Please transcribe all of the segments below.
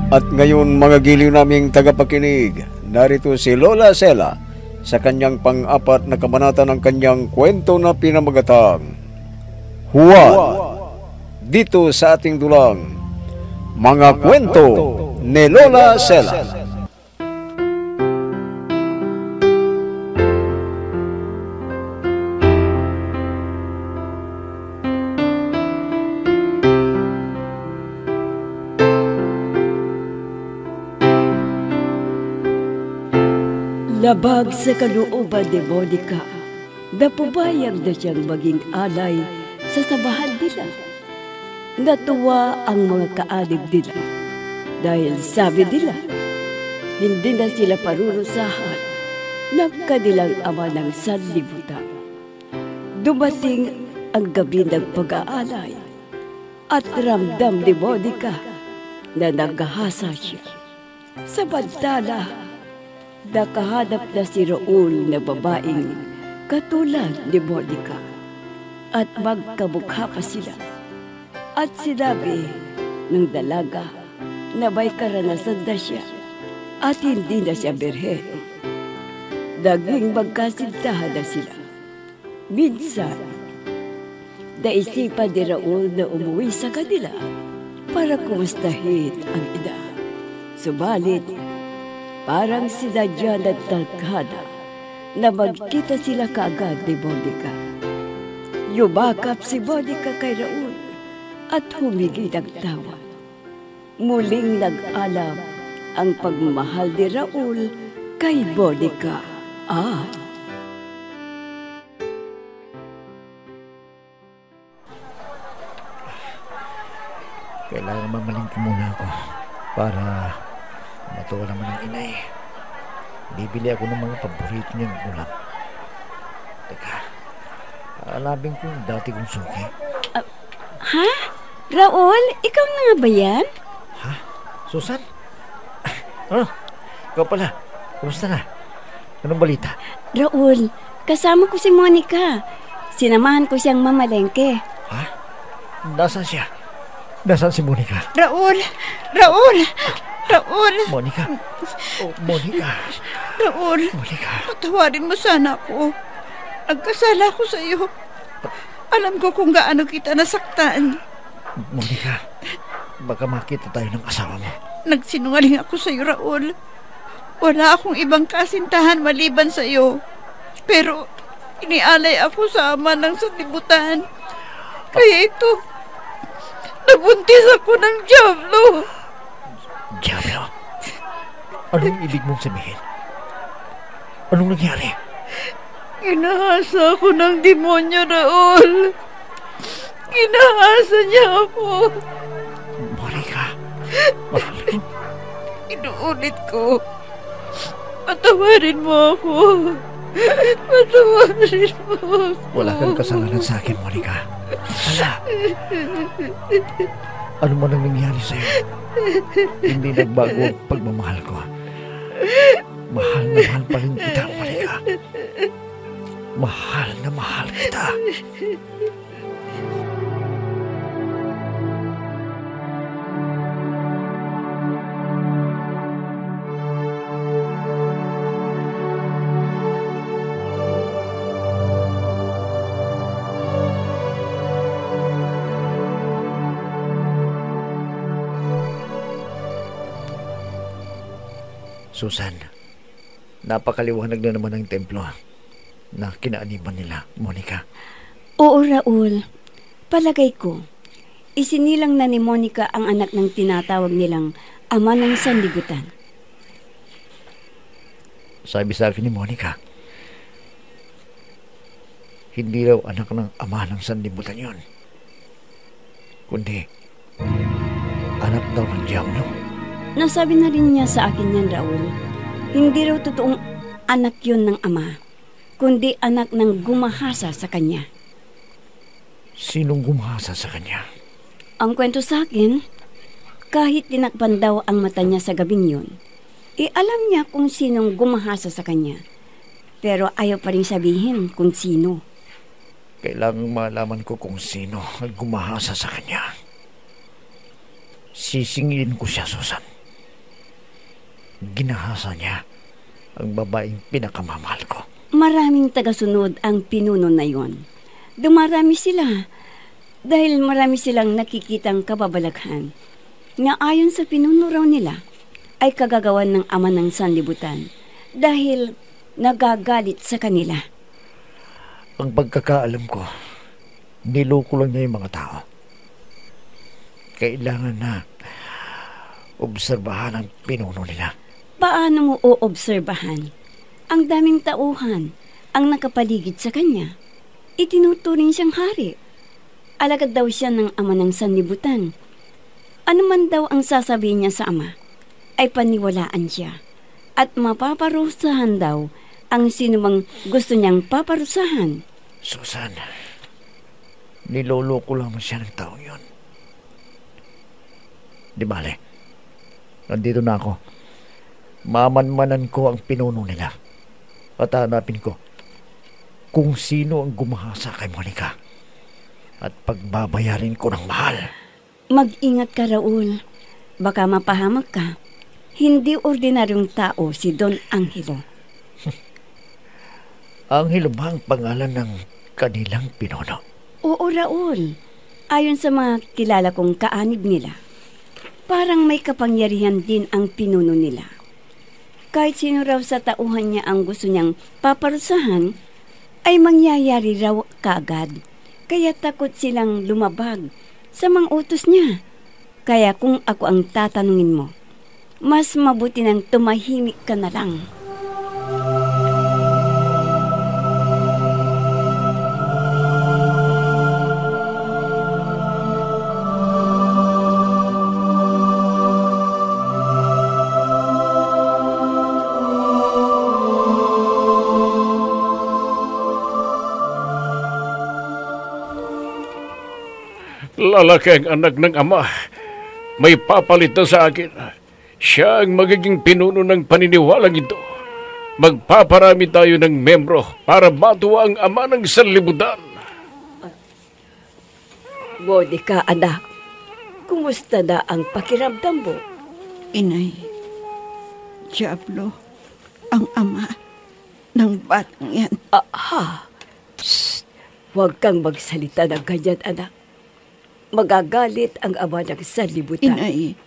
At ngayon mga giliw naming tagapakinig, narito si Lola Sela sa kanyang pang-apat na kabanata ng kanyang kwento na pinamagatang Juan, dito sa ating dulang Mga Kwento ni Lola Sela. Labag sa kalooban ni Monica, napubayag na siyang maging alay sa samahan nila. Natuwa ang mga kaanig nila dahil sabi nila, hindi na sila parurusahan ng kanilang ama ng sanlibutan. Dumating ang gabi ng pag-aalay at ramdam ni Monica na naghahasa siya. Samantala, nakahanap na si Raul na babaeng katulad ni Monica at magkamukha pa sila. At sinabi ng dalaga na may karanasan na siya at hindi na siya birhen. Naging magkasintahan na sila. Minsan, naisipan ni Raul na umuwi sa kanila para kumustahin ang ina. Subalit, parang sinadya ng tangkada na magkita sila kaagad ni Monica. Yumakap si Monica kay Raul at humingi ng tawad. Muling nag-alam ang pagmamahal ni Raul kay Monica. Kailangan mamaling ko muna ako para matuwa naman ang inay. Bibili ako ng mga paborito niyang ulam. Teka, alabing ko yung dati kong suki. Ha? Raul, ikaw na nga ba yan? Ha? Susan? Ano? Ikaw pala. Kumusta na? Anong balita? Raul, kasama ko si Monica. Sinamahan ko siyang mamalengke. Ha? Nasaan siya? Nasaan si Monica? Raul! Raul! Raul! Monica! Oh, Monica! Raul! Monica! Patawarin mo sana ako. Nagkasala ko sa iyo. Alam ko kung gaano kita nasaktan. Monica, baka makita tayo ng asawa mo. Nagsinungaling ako sa iyo, Raul. Wala akong ibang kasintahan maliban sa iyo. Pero inialay ako sa ama ng sanlibutan. Kaya ito, nabuntis ako ng Diablo. Diablo? Anong ibig mong sabihin? Anong nangyari? Kinahasa ako ng demonyo, Raul. Kinahasa niya ako. Monica, mahal ko. Inuulit ko. Patawarin mo ako. Patawarin mo ako. Wala kang kasalanan sa akin, Monica. Wala. Ano man ang nangyari sa'yo? Hindi nagbago ang pagmamahal ko. Mahal na mahal pa rin kita, Monica. Mahal na mahal kita. Susan, napakaliwanag na naman ang templo na kinaaniban nila, Monica. Oo, Raul. Palagay ko, isinilang na ni Monica ang anak ng tinatawag nilang ama ng sanlibutan. Sabi sa akin ni Monica, hindi raw anak ng ama ng sanlibutan yun, kundi anak daw ng Diablo. Nasabi na rin niya sa akin yan, Raul. Hindi raw totoong anak yun ng ama, kundi anak ng gumahasa sa kanya. Sinong gumahasa sa kanya? Ang kwento sa akin, kahit tinakpan daw ang mata niya sa gabing yun, alam niya kung sinong gumahasa sa kanya. Pero ayaw pa rin sabihin kung sino. Kailangang malaman ko kung sino ang gumahasa sa kanya. Sisingilin ko siya, Susan. ginahasa niya ang babaeng pinakamamahal ko. Maraming tagasunod ang pinuno na yon. Dumarami sila dahil marami silang nakikitang kababalaghan na ayon sa pinuno raw nila ay kagagawan ng ama ng sanlibutan dahil nagagalit sa kanila. Ang pagkakaalam ko, niloko lang niya yung mga tao. Kailangan na obserbahan ang pinuno nila. Paano mo oobserbahan? Ang daming tauhan ang nakapaligid sa kanya. Itinuturing siyang hari. Alagad daw siya ng ama ng sanlibutan. Ano man daw ang sasabihin niya sa ama, ay paniwalaan siya. At mapaparusahan daw ang sinumang gusto niyang paparusahan. Susan, niloloko lang siya ng taong yun. Di bale, nandito na ako. Mamanmanan ko ang pinuno nila at hanapin ko kung sino ang gumahasa kay Monica at pagbabayarin ko ng mahal. Mag-ingat ka, Raul. Baka mapahamak ka. Hindi ordinaryong tao si Don Angelo. Angelo ba ang pangalan ng kanilang pinuno? Oo, Raul. Ayon sa mga kilala kong kaanib nila, parang may kapangyarihan din ang pinuno nila. Kahit sino raw sa tauhan niya ang gusto niyang paparusahan, ay mangyayari raw kaagad. Kaya takot silang lumabag sa mga utos niya. Kaya kung ako ang tatanungin mo, mas mabuti nang tumahimik ka na lang. Lalaki ang anak ng ama. May papalit na sa akin. Siya ang magiging pinuno ng paniniwalang ito. Magpaparami tayo ng membro para matuwa ang ama ng sanlibutan. Monica, anak. Kumusta na ang pakiramdam mo? Inay, Diablo, ang ama ng batang yan. Aha. Shh. Huwag kang magsalita ng ganyan, anak. Magagalit ang ama ng sanlibutan. Inay,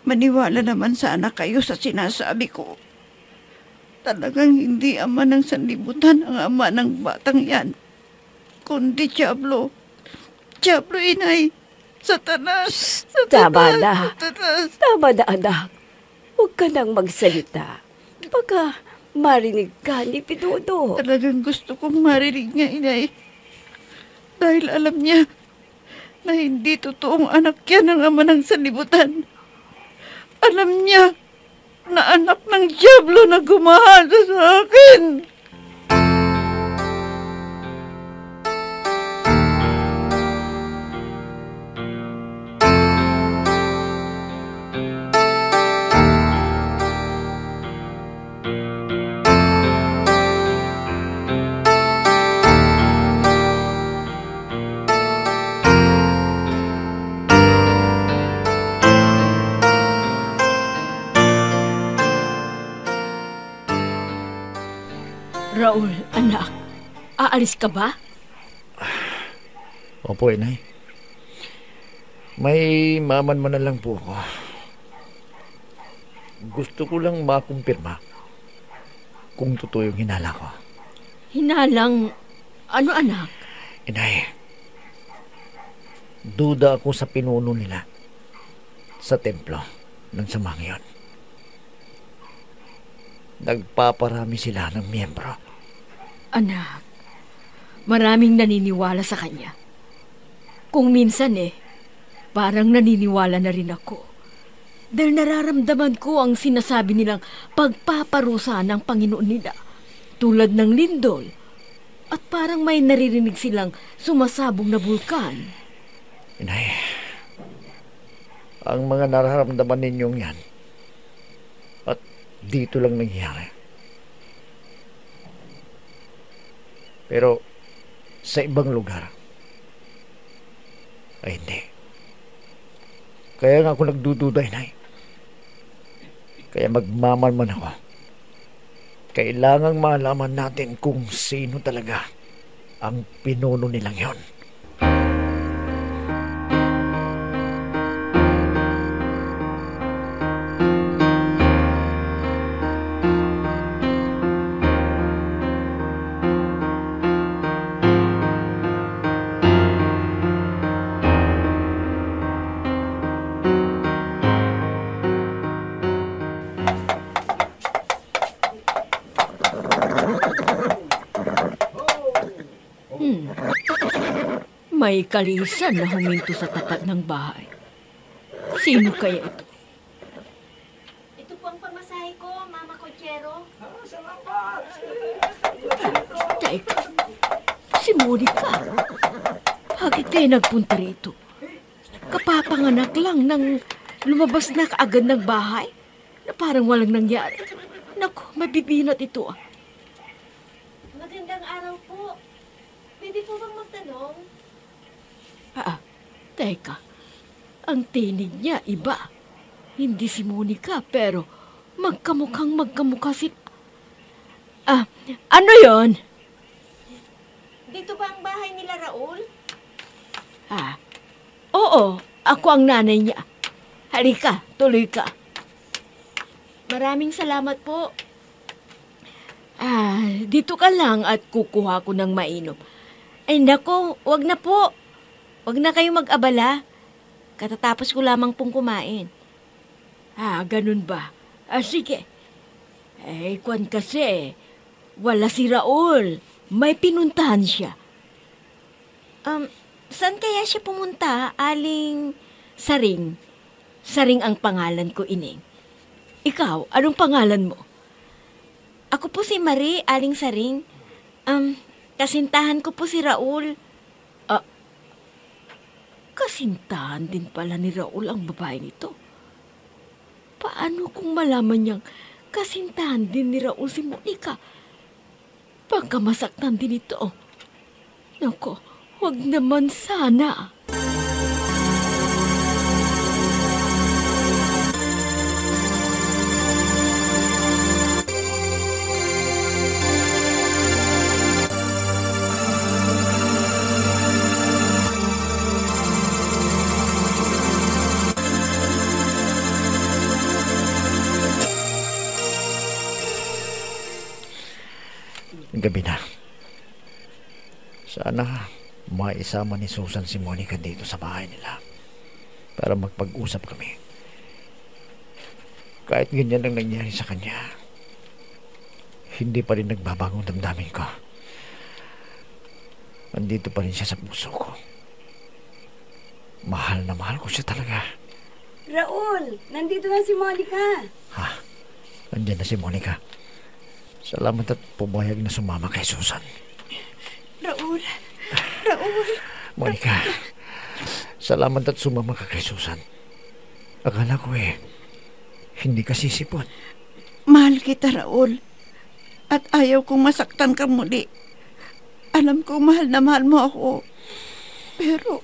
maniwala naman sana kayo sa sinasabi ko. Talagang hindi ama ng sanlibutan ang ama ng batang yan, kundi Diablo. Diablo, Inay. Satanas. Tama na. Satanas. Tama na, anak. Huwag ka nang magsalita. Baka marinig ka ni Pinuno. Talagang gusto kong marinig niya, Inay. Dahil alam niya na hindi totoong anak yan ng ama ng sanlibutan. Alam niya na anak ng Diablo na gumahasa sa akin. Raul, anak, aalis ka ba? Opo, Inay. May mamanmanan lang po ako. Gusto ko lang makumpirma kung totoo yung hinala ko. Hinalang, ano anak? Inay, duda ako sa pinuno nila sa templo ng samang yun. Nagpaparami sila ng miyembro. Anak, maraming naniniwala sa kanya. Kung minsan parang naniniwala na rin ako. Dahil nararamdaman ko ang sinasabi nilang pagpaparusa ng Panginoon nila, tulad ng lindol. At parang may naririnig silang sumasabog na bulkan. Inay, ang mga nararamdaman ninyong yan at dito lang nangyayari. Pero sa ibang lugar ay hindi. Kaya nga ako nagdududa, Inay. Kaya magmamalman ako. Kailangang malaman natin kung sino talaga ang pinuno nilang yon. May kalisan na huminto sa tapat ng bahay. Sino kaya ito? Ito po ang pamasahe ko, Mama Kochero. Teka, si Monica. Bakit kayo nagpunta rito? Kapapanganak lang nang lumabas na kaagad ng bahay na parang walang nangyari. Naku, mabibinat ito ah. Magandang araw po. Pwede po bang magtanong? Teka. Ang tinig niya iba. Hindi si Monica, pero magkamukha si... ano yon? Dito ba ang bahay nila, Raul? Oo, ako ang nanay niya. Halika, tuloy ka. Maraming salamat po. Dito ka lang at kukuha ko ng mainom. Ay nako, wag na po. Wag na kayong mag-abala. Katatapos ko lamang pong kumain. Ganun ba? Sige. Kwan kasi, wala si Raul. May pinuntahan siya. Saan kaya siya pumunta, Aling... Saring. Saring ang pangalan ko, Ining. Ikaw, anong pangalan mo? Ako po si Marie, Aling Saring. Kasintahan ko po si Raul. Kasintahan din pala ni Raul ang babaeng ito. Paano kung malaman niyang kasintahan din ni Raul si Monica? Baka masaktan din ito. Nako, wag naman sana. Gabi na. Sana maisama ni Susan si Monica dito sa bahay nila para magpag-usap kami. Kahit ganyan ang nangyari sa kanya, hindi pa rin nagbabagong damdamin ko. Nandito pa rin siya sa puso ko. Mahal na mahal ko siya talaga. Raul, nandito na si Monica. Nandiyan na si Monica. Salamat at pumayag na sumama kay Susan. Raul. Monica, salamat at sumama ka kay Susan. Akala ko hindi ka sisipot. Mahal kita, Raul. At ayaw kong masaktan ka muli. Alam ko mahal na mahal mo ako. Pero,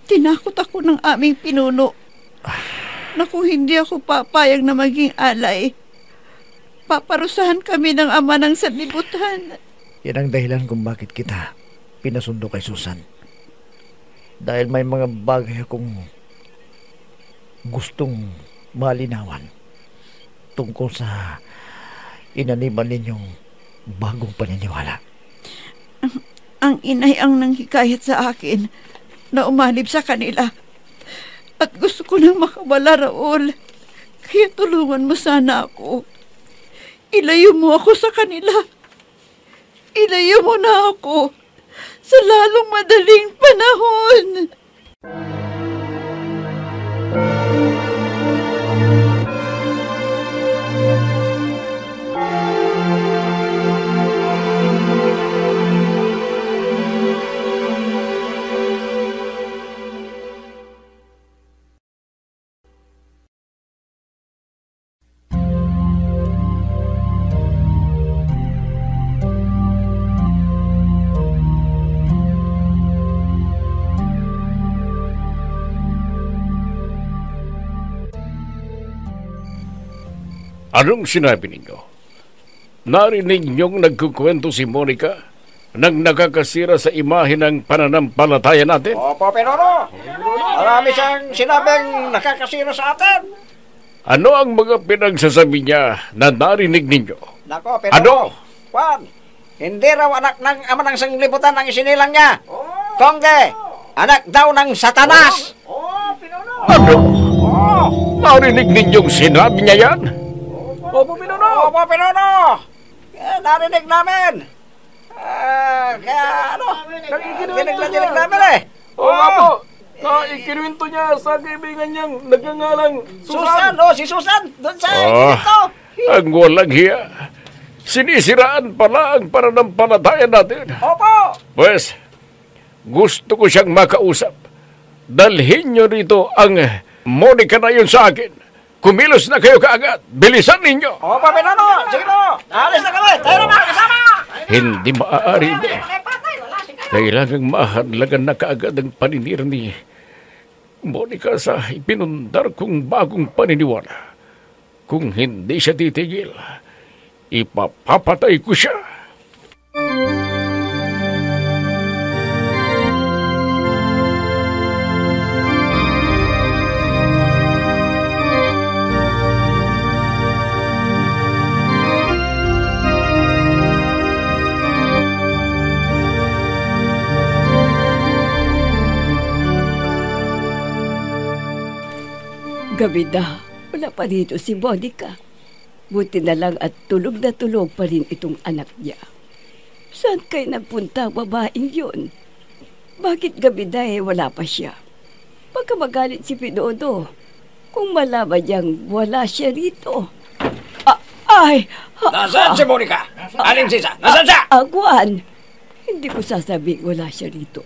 tinakot ako ng aming pinuno na kung hindi ako papayag na maging alay, paparusahan kami ng ama ng sanlibutan. Yan ang dahilan kung bakit kita pinasundo kay Susan. Dahil may mga bagay akong gustong malinawan tungkol sa inaniban ninyong bagong paniniwala. Ang inay ang nanghikayat sa akin na umanib sa kanila. At gusto ko nang makawala, Raul. Kaya tulungan mo sana ako. Ilayo mo ako sa kanila. Ilayo mo na ako sa lalong madaling panahon. Anong sinabi ninyo? Narinig niyong nagkukwento si Monica nang nakakasira sa imahe ng pananampalataya natin? Opo, Pinuno. Marami siyang sinabing nakakasira sa atin. Ano ang mga pinagsasabi niya na narinig ninyo? Nako, Pinuno. Ano? Juan, hindi raw anak ng ama ng sanglibutan ang isinilang niya. Kongge, anak daw ng Satanas. Ano? Narinig ninyong sinabi niya yan? Opo, Pinuno. Opo, Pinuno. Narinig namin. Kaya dinig namin eh. Oo nga po. Ikinuwento niya sa kaibigan niyang nagngangalang Susan, si Susan. Doon sa dito. Ang walang hiya. Sinisiraan pala ang pananampalataya natin. Opo. Pues, gusto ko siyang makausap. Dalhin niyo rito ang Monica na yun sa akin. Kumilos na kayo kaagad. Bilisan ninyo. Opo, Pinuno. Sige po. Alis na kami. Tayo naman kasama. Hindi maaari ito. Kailangang mahadlagan na kaagad ang paninira ni Monica sa ipinundar kong bagong paniniwala. Kung hindi siya titigil, ipapapatay ko siya. Gabi na, wala pa dito si Monica. Buti na lang at tulog na tulog pa rin itong anak niya. Saan kayo nagpunta, babaeng yun? Bakit gabi na wala pa siya? Baka magalit si Pinodo kung malaman niyang wala siya rito. Nasaan si Monica? Aling Sisa? Nasaan siya? Juan, hindi ko sasabihin wala siya rito.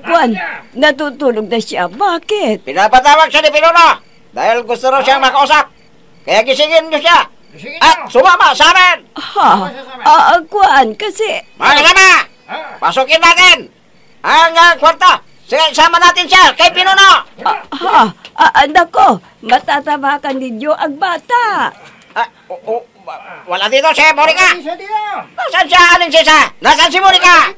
Juan, natutulog na siya. Bakit? Pinapatawag siya ni Pinuno dahil gusto raw siyang makausap. Kaya gisingin niyo siya. At sumama sa amin. Juan, kasi... Mga kasama, pasukin natin ang kwarto. Sama natin siya kay Pinuno. Anak ko, matatabakan ninyo ang bata. Wala dito si Monica. Nasaan siya, Aling Sisa? Nasaan si Monica?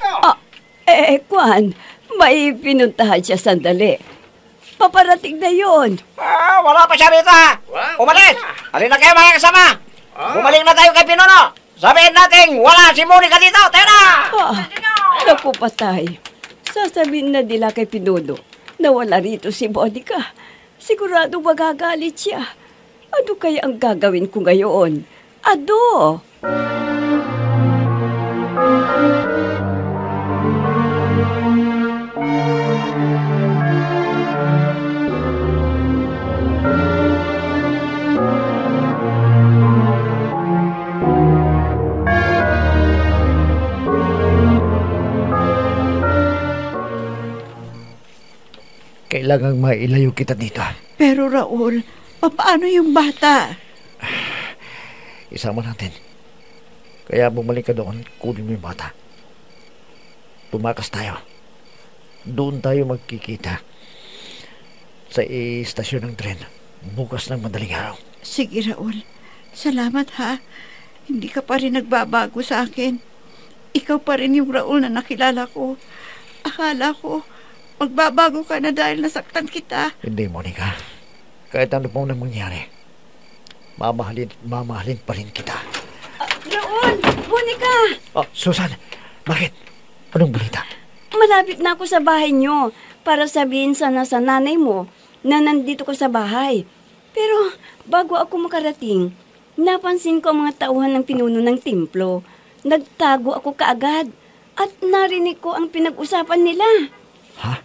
Juan, may pinuntahan siya sandali. Paparating na yun. Wala pa siya rito ha. Umalis. Halina kayo mga kasama. Bumalik na tayo kay Pinuno. Sabihin natin, wala si Monica dito. Tara! Naku, patay. Sasabihin na nila kay Pinuno na wala rito si Monica. Sigurado magagalit siya. Ano kaya ang gagawin ko ngayon? Ano? Kailangang mailayo kita dito. Pero Raul, paano yung bata? Isama natin. Kaya bumalik ka doon, kunin mo yung bata. Tumakas tayo. Doon tayo magkikita. Sa istasyon ng tren. Bukas ng madaling araw. Sige Raul, salamat ha. Hindi ka pa rin nagbabago sa akin. Ikaw pa rin yung Raul na nakilala ko. Akala ko, magbabago ka na dahil nasaktan kita. Hindi, Monica. Kahit ano pong nang mangyari, mamahalin pa rin kita. Raul! Monica! Susan! Bakit? Anong balita? Malapit na ako sa bahay niyo para sabihin sana sa nanay mo na nandito ko sa bahay. Pero bago ako makarating, napansin ko ang mga tauhan ng pinuno ng templo. Nagtago ako kaagad at narinig ko ang pinag-usapan nila. Ha?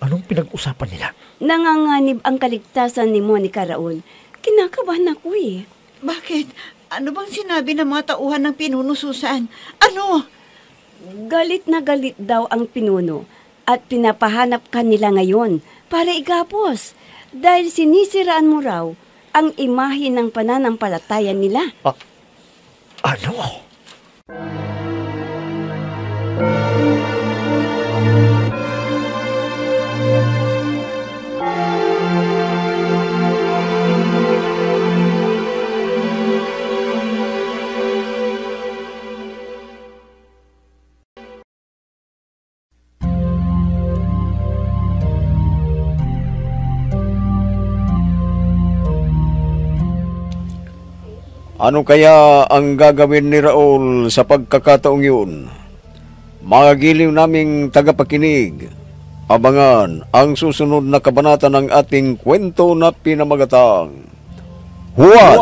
Anong pinag-usapan nila? Nanganganib ang kaligtasan ni Monica, Raul. Kinakabahan ako eh. Bakit? Ano bang sinabi ng mga tauhan ng pinuno, Susan? Ano? Galit na galit daw ang pinuno at pinapahanap ka nila ngayon para igapos dahil sinisiraan mo raw ang imahe ng pananampalataya nila. Ano? Ano kaya ang gagawin ni Raul sa pagkakataong yun? Mga giliw naming tagapakinig, abangan ang susunod na kabanata ng ating kwento na pinamagatang Huwad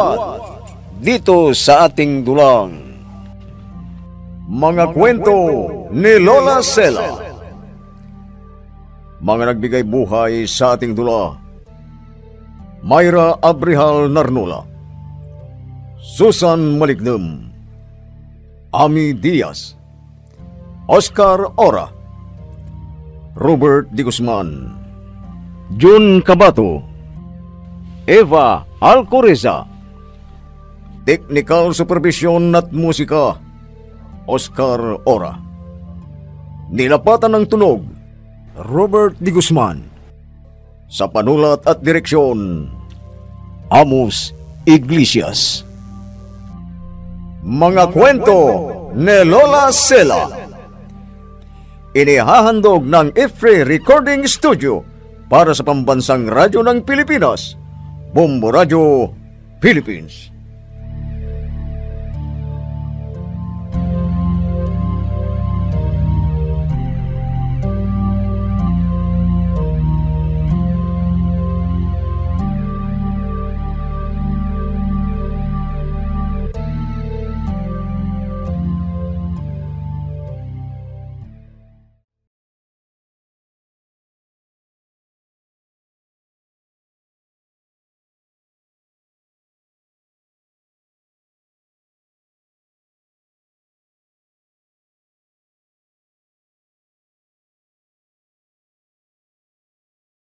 dito sa ating dulang. Mga kwento ni Lola Sela. Mga nagbigay buhay sa ating dula: Mayra Abrihal Narnola, Susan Malignem, Ami Diaz, Oscar Ora, Robert D. Guzman, Jun Cabato, Eva Alcoreza. Technical Supervision at Musika, Oscar Ora. Nilapatan ng tunog, Robert D. Guzman. Sa panulat at direksyon, Amos Iglesias. Mga kwento ni Lola Sela. Inihahandog ng IFRI Recording Studio para sa pambansang radyo ng Pilipinas, Bombo Radio, Philippines.